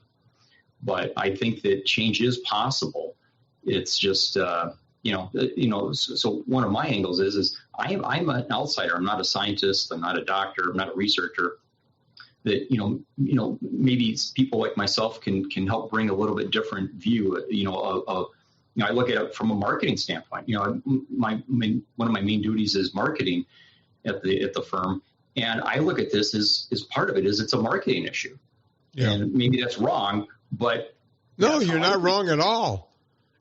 but I think that change is possible. It's just, so one of my angles is I'm an outsider. I'm not a scientist. I'm not a doctor. I'm not a researcher. That maybe people like myself can help bring a little bit different view. I look at it from a marketing standpoint. One of my main duties is marketing at the firm, and I look at this as part of it is it's a marketing issue. Yeah. And maybe that's wrong, but no, you're not wrong at all.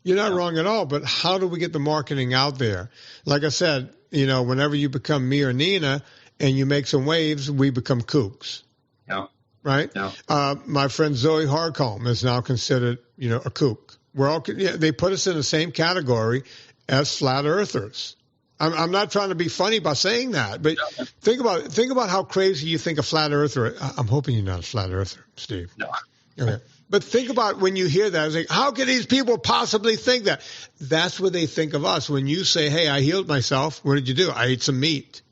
You're not wrong at all. But how do we get the marketing out there? Like I said, whenever you become me or Nina and you make some waves, we become kooks. Yeah. Right. Yeah. My friend Zoe Harcombe is now considered, a kook. We're all, they put us in the same category as flat earthers. I'm not trying to be funny by saying that, but think about how crazy you think a flat earther. I'm hoping you're not a flat earther, Steve. No. Okay. But think about when you hear that, it's like, how can these people possibly think that? That's what they think of us. When you say, hey, I healed myself, what did you do? I ate some meat.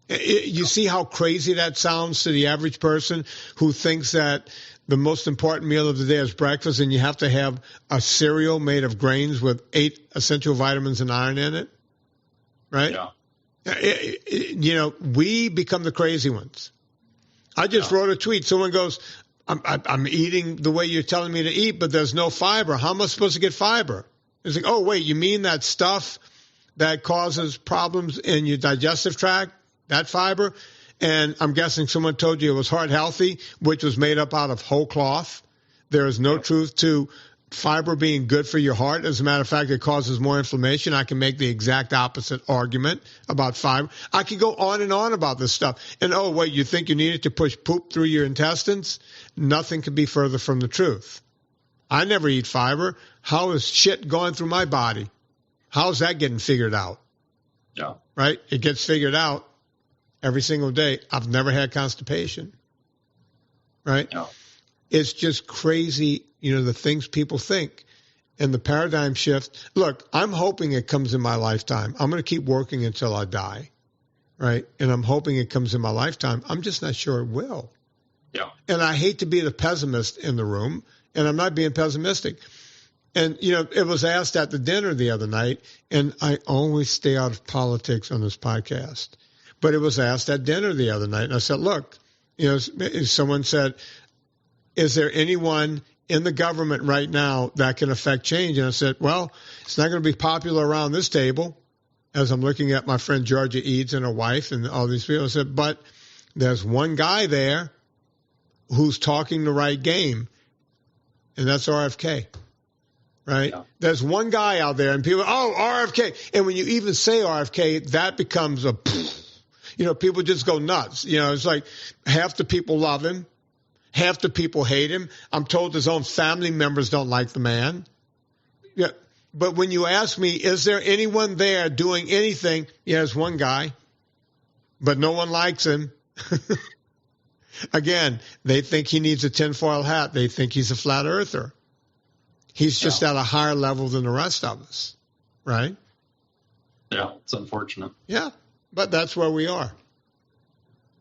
You see how crazy that sounds to the average person who thinks that the most important meal of the day is breakfast and you have to have a cereal made of grains with 8 essential vitamins and iron in it, right? Yeah. We become the crazy ones. I just wrote a tweet. Someone goes, I'm eating the way you're telling me to eat, but there's no fiber. How am I supposed to get fiber? It's like, oh, wait, you mean that stuff that causes problems in your digestive tract, that fiber? And I'm guessing someone told you it was heart healthy, which was made up out of whole cloth. There is no truth to fiber being good for your heart. As a matter of fact, it causes more inflammation. I can make the exact opposite argument about fiber. I could go on and on about this stuff. And, oh, wait, you think you needed to push poop through your intestines? Nothing could be further from the truth. I never eat fiber. How is shit going through my body? How's that getting figured out? Yeah. Right? It gets figured out every single day. I've never had constipation. Right? Yeah. It's just crazy, the things people think and the paradigm shift. Look, I'm hoping it comes in my lifetime. I'm going to keep working until I die, right? And I'm hoping it comes in my lifetime. I'm just not sure it will. Yeah. And I hate to be the pessimist in the room, and I'm not being pessimistic. And, it was asked at the dinner the other night, and I always stay out of politics on this podcast, but it was asked at dinner the other night, and I said, look, someone said, is there anyone in the government right now that can affect change? And I said, well, it's not going to be popular around this table, as I'm looking at my friend Georgia Eads and her wife and all these people. I said, but there's one guy there who's talking the right game, and that's RFK, right? Yeah. There's one guy out there, and people, RFK. And when you even say RFK, that becomes people just go nuts. It's like half the people love him. Half the people hate him. I'm told his own family members don't like the man. Yeah. But when you ask me, is there anyone there doing anything? Yeah, there's one guy, but no one likes him. Again, they think he needs a tinfoil hat. They think he's a flat earther. He's just at a higher level than the rest of us, right? Yeah, it's unfortunate. Yeah, but that's where we are,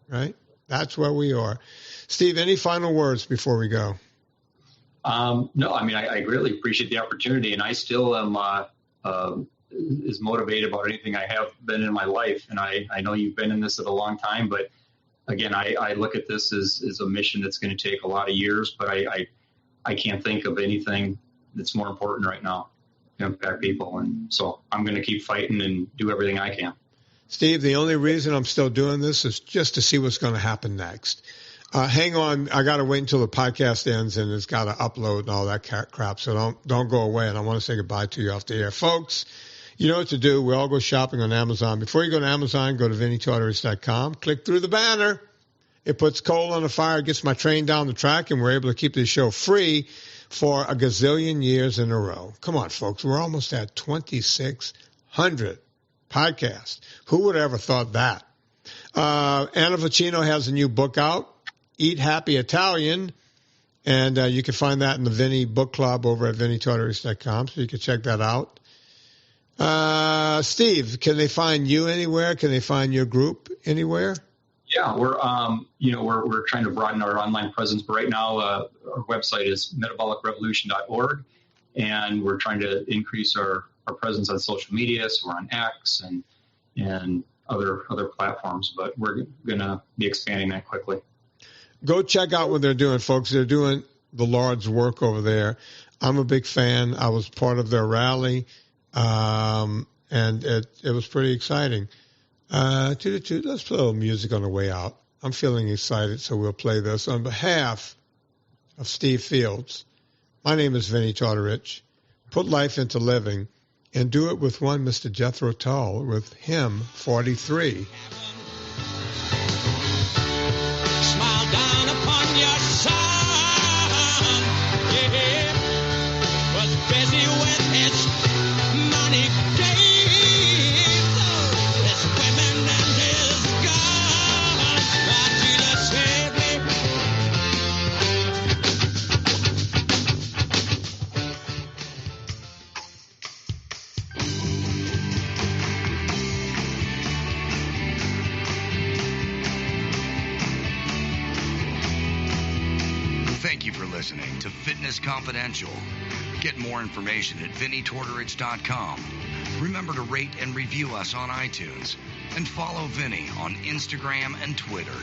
right? That's where we are. Steve, any final words before we go? No, I really appreciate the opportunity, and I still am as motivated about anything I have been in my life. And I know you've been in this at a long time, but again, I look at this as a mission that's going to take a lot of years, but I can't think of anything that's more important right now to impact people. And so I'm going to keep fighting and do everything I can. Steve, the only reason I'm still doing this is just to see what's going to happen next. Hang on. I got to wait until the podcast ends and it's got to upload and all that crap. So don't go away. And I want to say goodbye to you off the air. Folks, you know what to do. We all go shopping on Amazon. Before you go to Amazon, go to VinnyTartarich.com. Click through the banner. It puts coal on the fire, gets my train down the track, and we're able to keep this show free for a gazillion years in a row. Come on, folks. We're almost at 2,600 podcasts. Who would have ever thought that? Anna Vocino has a new book out, Eat Happy Italian, and you can find that in the Vinny Book Club over at VinnyTartarich.com, so you can check that out. Steve, can they find you anywhere? Can they find your group anywhere? Yeah, we're trying to broaden our online presence, but right now our website is metabolicrevolution.org, and we're trying to increase our presence on social media. So we're on X, and and other platforms. But we're going to be expanding that quickly. Go check out what they're doing, folks. They're doing the Lord's work over there. I'm a big fan. I was part of their rally, and it was pretty exciting. Let's play a little music on the way out. I'm feeling excited, so we'll play this. On behalf of Steve Fields, my name is Vinnie Tortorich. Put life into living, and do it with one Mr. Jethro Tull with hymn 43. Smile down upon your son, yeah, was busy with his money games, his women and his guns. God, Jesus saved me. Thank you for listening to Fitness Confidential. Get more information at VinnieTortorich.com. Remember to rate and review us on iTunes and follow Vinnie on Instagram and Twitter.